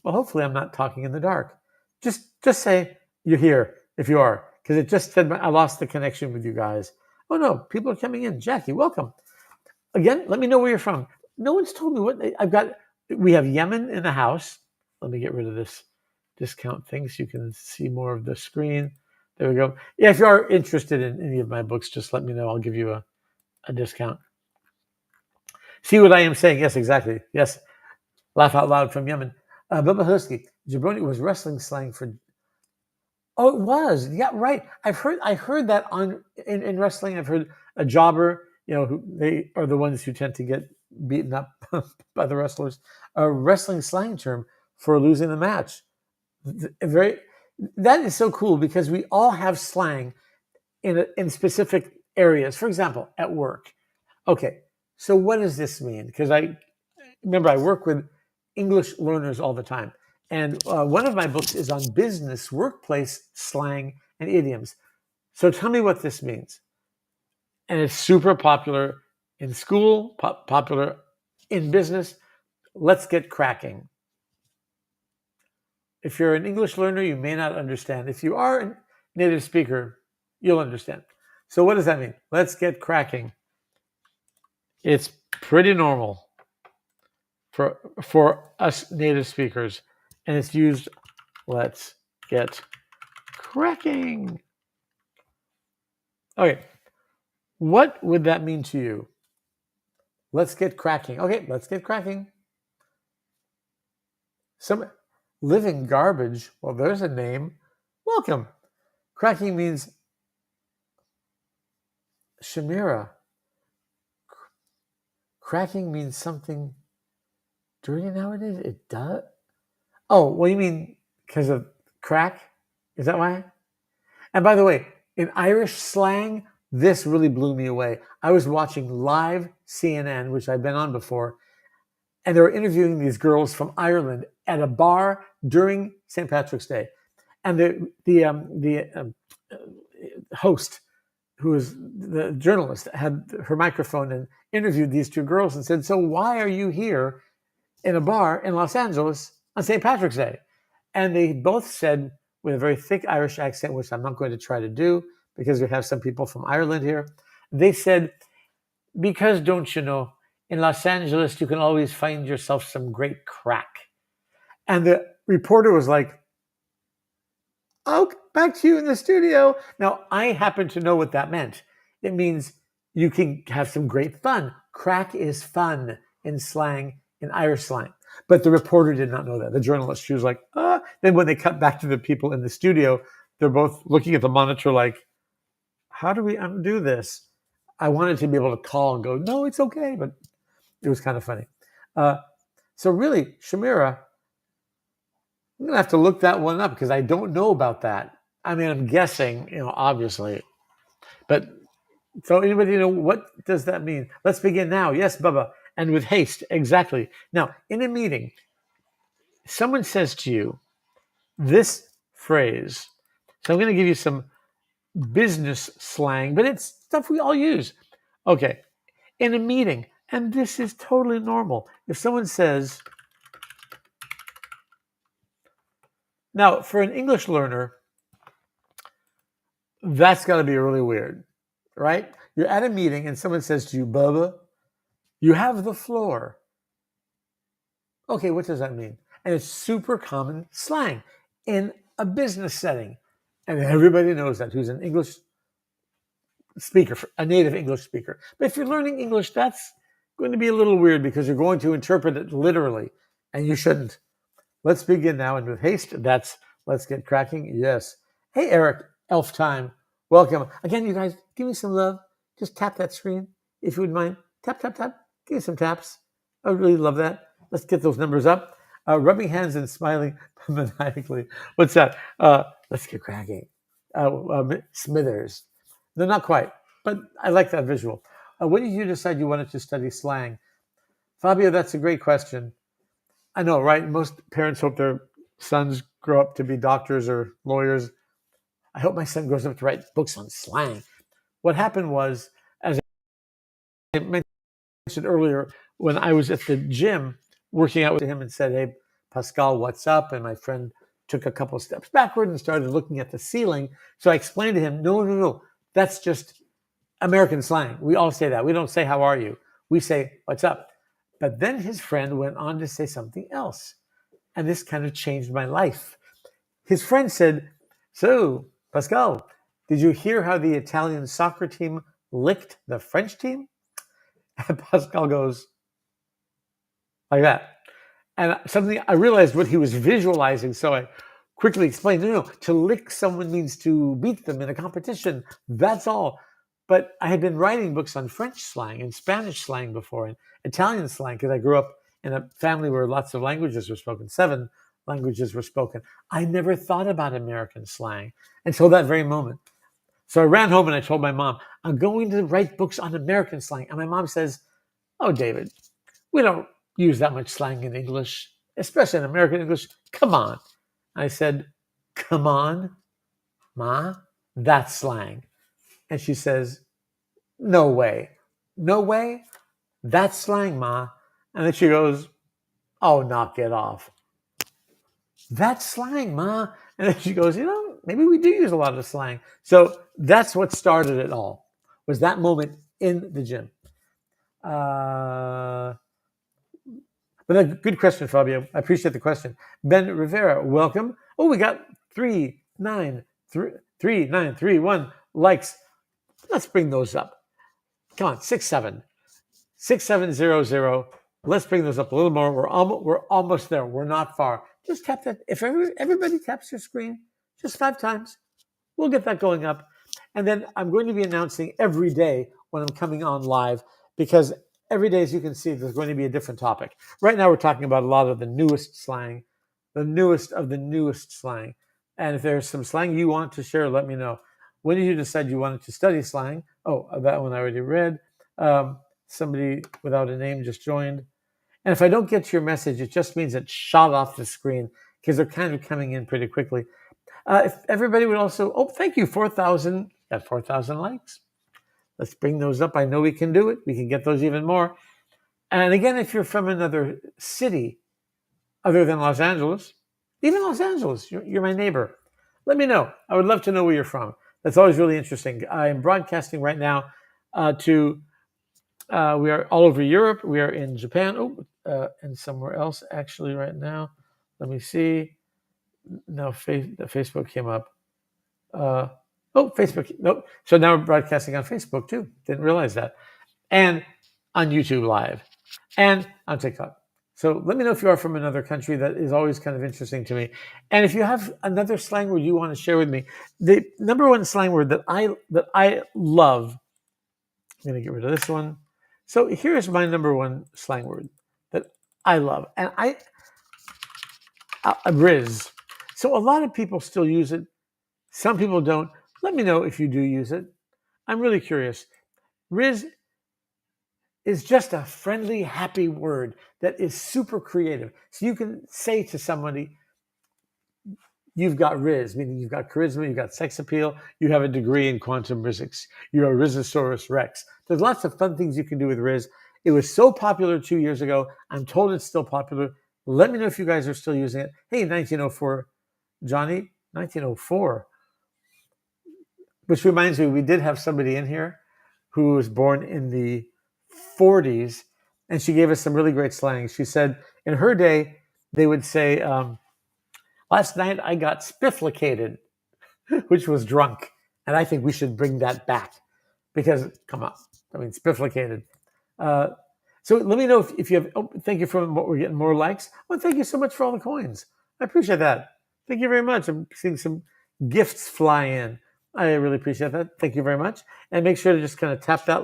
Speaker 1: Well, hopefully I'm not talking in the dark. Just say you're here if you are, because it just said I lost the connection with you guys. Oh no, people are coming in. Jackie, welcome. Again, let me know where you're from. No one's told me what I've got. We have Yemen in the house. Let me get rid of this discount thing so you can see more of the screen. There we go. Yeah, if you are interested in any of my books, just let me know. I'll give you a discount. See what I am saying? Yes, exactly. Yes. Laugh out loud from Yemen. Bubba Husky, jabroni was wrestling slang for. Oh, it was. Yeah, right. I heard that in wrestling. I've heard a jobber. Who they are the ones who tend to get beaten up by the wrestlers. A wrestling slang term for losing the match. That is so cool because we all have slang in specific areas. For example, at work. Okay, so what does this mean? Because I work with English learners all the time. And one of my books is on business, workplace slang, and idioms. So tell me what this means. And it's super popular in school, popular in business. Let's get cracking. If you're an English learner, you may not understand. If you are a native speaker, you'll understand. So what does that mean? Let's get cracking. It's pretty normal for us native speakers, and it's used. Let's get cracking. Okay, what would that mean to you? Let's get cracking. Okay, let's get cracking. Some living garbage. Well, there's a name. Welcome. Cracking means Shamira. Cracking means something dirty nowadays. It does. Oh, what do you mean? Because of crack? Is that why? And by the way, in Irish slang, this really blew me away. I was watching live CNN, which I've been on before, and they were interviewing these girls from Ireland at a bar during St. Patrick's Day. And the host, who was the journalist, had her microphone and interviewed these two girls and said, "So why are you here in a bar in Los Angeles on St. Patrick's Day?" And they both said, with a very thick Irish accent, which I'm not going to try to do because we have some people from Ireland here, they said, "Because don't you know, in Los Angeles, you can always find yourself some great crack." And the reporter was like, "Oh, back to you in the studio." Now, I happen to know what that meant. It means you can have some great fun. Crack is fun in slang, in Irish slang. But the reporter did not know that. The journalist, she was like, ah. Then when they cut back to the people in the studio, they're both looking at the monitor like, how do we undo this? I wanted to be able to call and go, no, it's okay. But it was kind of funny. So really, Shamira, I'm going to have to look that one up because I don't know about that. I mean, I'm guessing, obviously. But so anybody know what does that mean? Let's begin now. Yes, Bubba. And with haste, exactly. Now, in a meeting, someone says to you this phrase. So I'm going to give you some business slang, but it's stuff we all use. Okay, in a meeting, and this is totally normal. If someone says, now for an English learner, that's got to be really weird, right? You're at a meeting and someone says to you, Bubba, you have the floor. Okay, what does that mean? And it's super common slang in a business setting. And everybody knows that who's an English speaker, a native English speaker. But if you're learning English, that's going to be a little weird because you're going to interpret it literally, and you shouldn't. Let's begin now, and with haste, that's let's get cracking. Yes. Hey, Eric, Elf Time. Welcome. Again, you guys, give me some love. Just tap that screen, if you wouldn't mind. Tap, tap, tap. Give me some taps. I would really love that. Let's get those numbers up. Rubbing hands and smiling maniacally. What's that? Let's get cracking. Smithers. No, not quite, but I like that visual. When did you decide you wanted to study slang? Fabio, that's a great question. I know, right? Most parents hope their sons grow up to be doctors or lawyers. I hope my son grows up to write books on slang. What happened was, as I mentioned earlier, when I was at the gym working out with him and said, hey, Pascal, what's up? And my friend took a couple of steps backward and started looking at the ceiling. So I explained to him, no, that's just American slang. We all say that. We don't say, how are you? We say, what's up? But then his friend went on to say something else. And this kind of changed my life. His friend said, "So, Pascal, did you hear how the Italian soccer team licked the French team?" And Pascal goes like that. And suddenly I realized what he was visualizing. So I quickly explained, no, to lick someone means to beat them in a competition. That's all. But I had been writing books on French slang and Spanish slang before and Italian slang because I grew up in a family where lots of languages were spoken. 7 languages were spoken. I never thought about American slang until that very moment. So I ran home and I told my mom, I'm going to write books on American slang. And my mom says, "Oh, David, we don't use that much slang in English, especially in American English. Come on." I said, "Come on, Ma, that's slang." And she says, "No way. No way? That's slang, Ma." And then she goes, "Oh, knock it off. That's slang, Ma." And then she goes, maybe we do use a lot of slang. So that's what started it all, was that moment in the gym. But a good question, Fabio. I appreciate the question. Ben Rivera, welcome. Oh, we got 3931 likes. Let's bring those up. Come on, 6700. Let's bring those up a little more. We're almost there. We're not far. Just tap that. If everybody taps your screen just 5 times, we'll get that going up. And then I'm going to be announcing every day when I'm coming on live, because every day, as you can see, there's going to be a different topic. Right now, we're talking about a lot of the newest slang, the newest of the newest slang. And if there's some slang you want to share, let me know. When did you decide you wanted to study slang? Oh, that one I already read. Somebody without a name just joined. And if I don't get to your message, it just means it shot off the screen because they're kind of coming in pretty quickly. If everybody would also, thank you, 4,000, got 4,000 likes. Let's bring those up. I know we can do it. We can get those even more. And again, if you're from another city other than Los Angeles, even Los Angeles, you're my neighbor, let me know. I would love to know where you're from. That's always really interesting. I am broadcasting right now we are all over Europe. We are in Japan, and somewhere else actually right now. Let me see. No, Facebook came up. Facebook. Nope. So now we're broadcasting on Facebook too. Didn't realize that. And on YouTube Live and on TikTok. So let me know if you are from another country. That is always kind of interesting to me. And if you have another slang word you want to share with me, the number one slang word that I love, I'm going to get rid of this one. So here's my number one slang word that I love. And Riz. So a lot of people still use it. Some people don't. Let me know if you do use it. I'm really curious. Riz is just a friendly, happy word that is super creative. So you can say to somebody, you've got Riz, meaning you've got charisma, you've got sex appeal, you have a degree in quantum physics, you're a Rizosaurus Rex. There's lots of fun things you can do with Riz. It was so popular 2 years ago. I'm told it's still popular. Let me know if you guys are still using it. Hey, 1904, Johnny, 1904. Which reminds me, we did have somebody in here who was born in the 40s, and she gave us some really great slang. She said in her day, they would say, last night I got spifflicated, which was drunk. And I think we should bring that back because, come on, spifflicated. So let me know if you have, thank you for what we're getting more likes. Well, thank you so much for all the coins. I appreciate that. Thank you very much. I'm seeing some gifts fly in. I really appreciate that. Thank you very much. And make sure to just kind of tap tap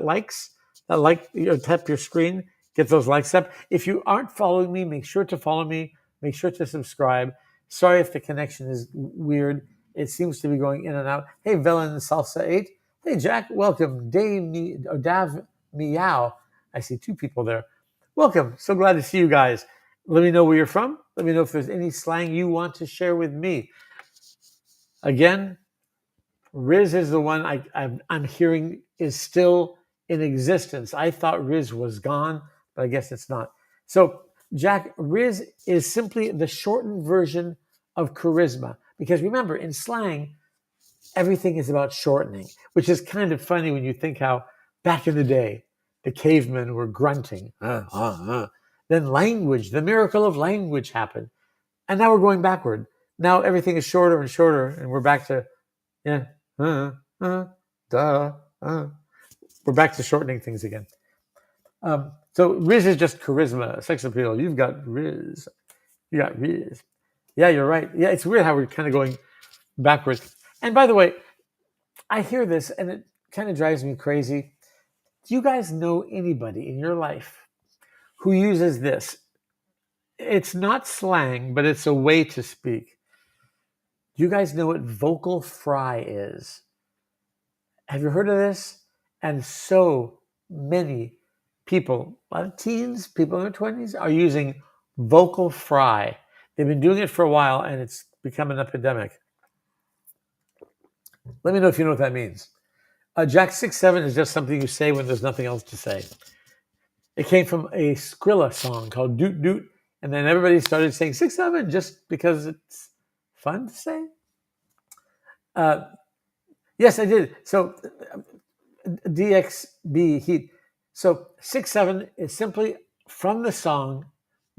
Speaker 1: your screen, get those likes up. If you aren't following me, make sure to follow me. Make sure to subscribe. Sorry if the connection is weird. It seems to be going in and out. Hey, Velen Salsa 8. Hey, Jack, welcome. Dav Meow. I see 2 people there. Welcome. So glad to see you guys. Let me know where you're from. Let me know if there's any slang you want to share with me. Again, Riz is the one I'm hearing is still in existence. I thought Riz was gone, but I guess it's not. So, Jack, Riz is simply the shortened version of charisma. Because remember, in slang, everything is about shortening, which is kind of funny when you think how back in the day, the cavemen were grunting. Then language, the miracle of language happened. And now we're going backward. Now everything is shorter and shorter, and we're back to yeah, uh, uh, duh. We're back to shortening things again. So Riz is just charisma, sex appeal. You've got Riz. You got Riz. Yeah, you're right. Yeah, it's weird how we're kind of going backwards. And by the way, I hear this and it kind of drives me crazy. Do you guys know anybody in your life who uses this? It's not slang, but it's a way to speak. Do you guys know what vocal fry is? Have you heard of this? And so many people, a lot of teens, people in their 20s, are using vocal fry. They've been doing it for a while and it's become an epidemic. Let me know if you know what that means. Jack 6'7" is just something you say when there's nothing else to say. It came from a Skrilla song called Doot Doot, and then everybody started saying 6'7" just because it's fun to say. Yes, I did. So DXB Heat. So 6'7" is simply from the song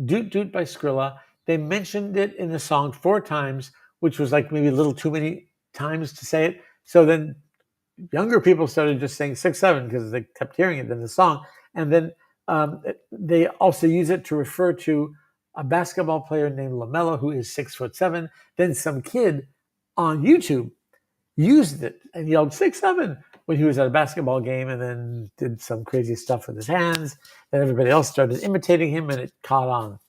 Speaker 1: Doot Doot by Skrilla. They mentioned it in the song 4 times, which was like maybe a little too many times to say it. So then younger people started just saying 6'7" because they kept hearing it in the song. And then they also use it to refer to a basketball player named LaMelo, who is 6'7". Then some kid on YouTube used it and yelled 6'7" when he was at a basketball game, and then did some crazy stuff with his hands. Then everybody else started imitating him, and it caught on.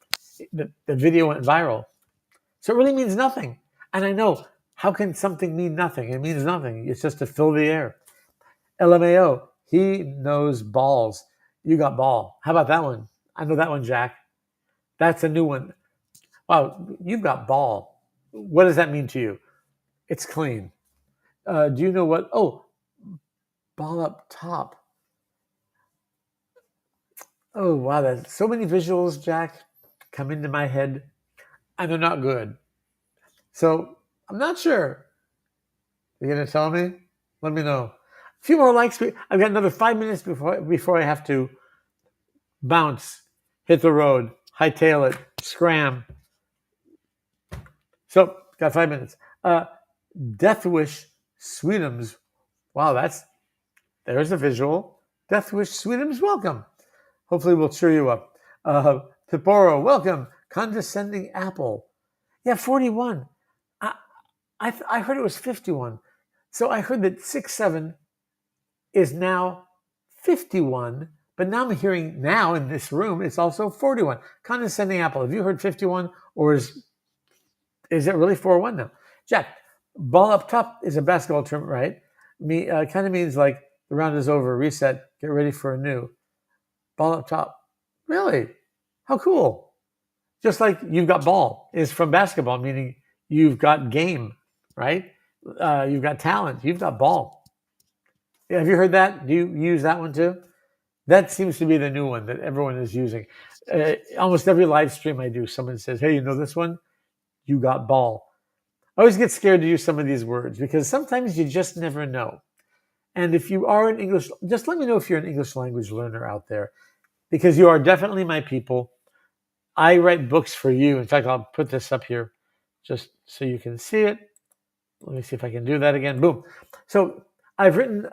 Speaker 1: The video went viral. So it really means nothing. And I know, how can something mean nothing? It means nothing. It's just to fill the air. LMAO, he knows balls. You got ball. How about that one? I know that one, Jack. That's a new one. Wow, you've got ball. What does that mean to you? It's clean. Do you know what? Oh, ball up top. Oh, wow. There's so many visuals, Jack, come into my head, and they're not good. So I'm not sure. You're going to tell me? Let me know. A few more likes. I've got another 5 minutes before I have to bounce, hit the road, hightail it, scram. So, got 5 minutes. Death Wish Sweetums. Wow, there's a visual. Death Wish Sweetums, welcome. Hopefully we'll cheer you up. Piporo, welcome. Condescending Apple. Yeah, 41. I heard it was 51. So I heard that 6'7" is now 51, but now I'm hearing now in this room it's also 41. Condescending Apple. Have you heard 51, or is it really 4-1 now? Jack, ball up top is a basketball term, right? Kind of means like the round is over, reset, get ready for a new. Ball up top. Really? How cool. Just like you've got ball is from basketball, meaning you've got game, right? You've got talent. You've got ball. Have you heard that? Do you use that one too? That seems to be the new one that everyone is using. Almost every live stream I do, someone says, hey, you know this one? You got ball. I always get scared to use some of these words because sometimes you just never know. And if you are an English, just let me know if you're an English language learner out there, because you are definitely my people. I write books for you. In fact, I'll put this up here just so you can see it. Let me see if I can do that again. Boom. So I've written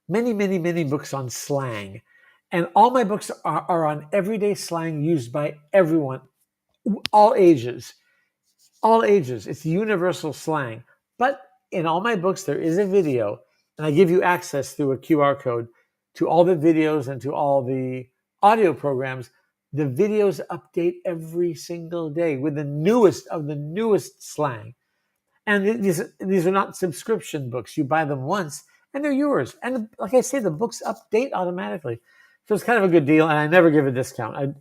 Speaker 1: many, many, many books on slang. And all my books are on everyday slang used by everyone, all ages. All ages. It's universal slang. But in all my books, there is a video, and I give you access through a QR code to all the videos and to all the audio programs. The videos update every single day with the newest of the newest slang. And these are not subscription books. You buy them once, and they're yours. And like I say, the books update automatically. So it's kind of a good deal, and I never give a discount.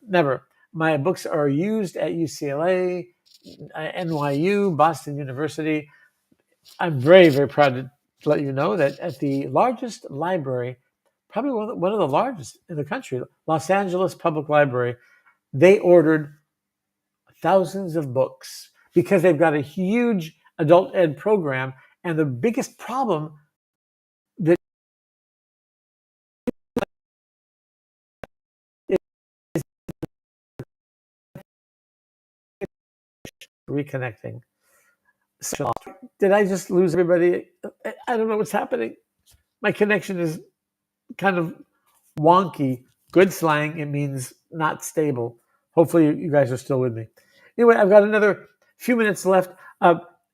Speaker 1: Never. My books are used at UCLA, NYU, Boston University. I'm very, very proud to let you know that at the largest library, probably one of the largest in the country, Los Angeles Public Library, they ordered thousands of books because they've got a huge adult ed program. And the biggest problem that is reconnecting. Did I just lose everybody? I don't know what's happening. My connection is kind of wonky. Good slang, it means not stable. Hopefully, you guys are still with me. Anyway, I've got another few minutes left.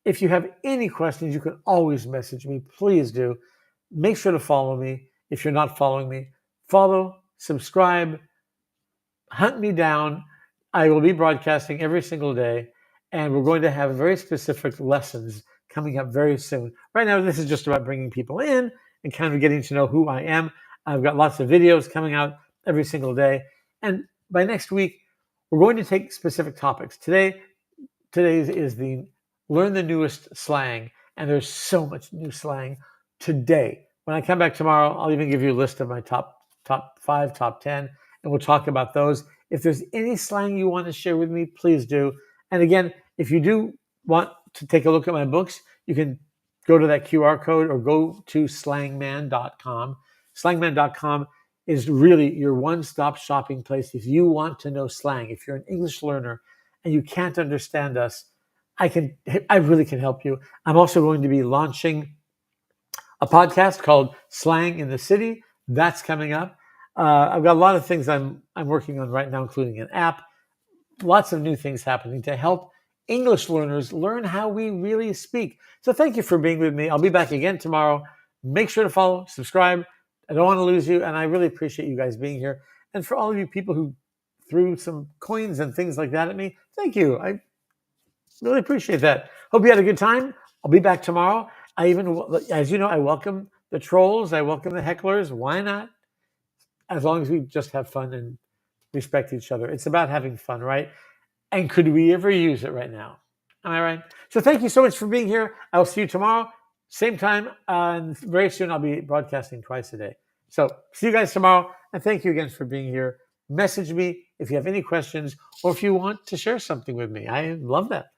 Speaker 1: If you have any questions, you can always message me. Please do. Make sure to follow me. If you're not following me, follow, subscribe, hunt me down. I will be broadcasting every single day, and we're going to have very specific lessons coming up very soon. Right now, this is just about bringing people in and kind of getting to know who I am. I've got lots of videos coming out every single day. And by next week, we're going to take specific topics. Today is the Learn the Newest Slang, and there's so much new slang today. When I come back tomorrow, I'll even give you a list of my top 5, top 10, and we'll talk about those. If there's any slang you want to share with me, please do. And again, if you do want to take a look at my books, you can go to that QR code or go to slangman.com. Slangman.com is really your one-stop shopping place if you want to know slang. If you're an English learner and you can't understand us, I really can help you. I'm also going to be launching a podcast called Slang in the City. That's coming up. I've got a lot of things I'm working on right now, including an app. Lots of new things happening to help English learners learn how we really speak. So thank you for being with me. I'll be back again tomorrow. Make sure to follow, subscribe. I don't want to lose you, and I really appreciate you guys being here. And for all of you people who threw some coins and things like that at me, thank you. I really appreciate that. Hope you had a good time. I'll be back tomorrow. As you know, I welcome the trolls. I welcome the hecklers. Why not? As long as we just have fun and respect each other. It's about having fun, right? And could we ever use it right now? Am I right? So thank you so much for being here. I'll see you tomorrow, same time. And very soon I'll be broadcasting twice a day. So see you guys tomorrow. And thank you again for being here. Message me if you have any questions or if you want to share something with me. I love that.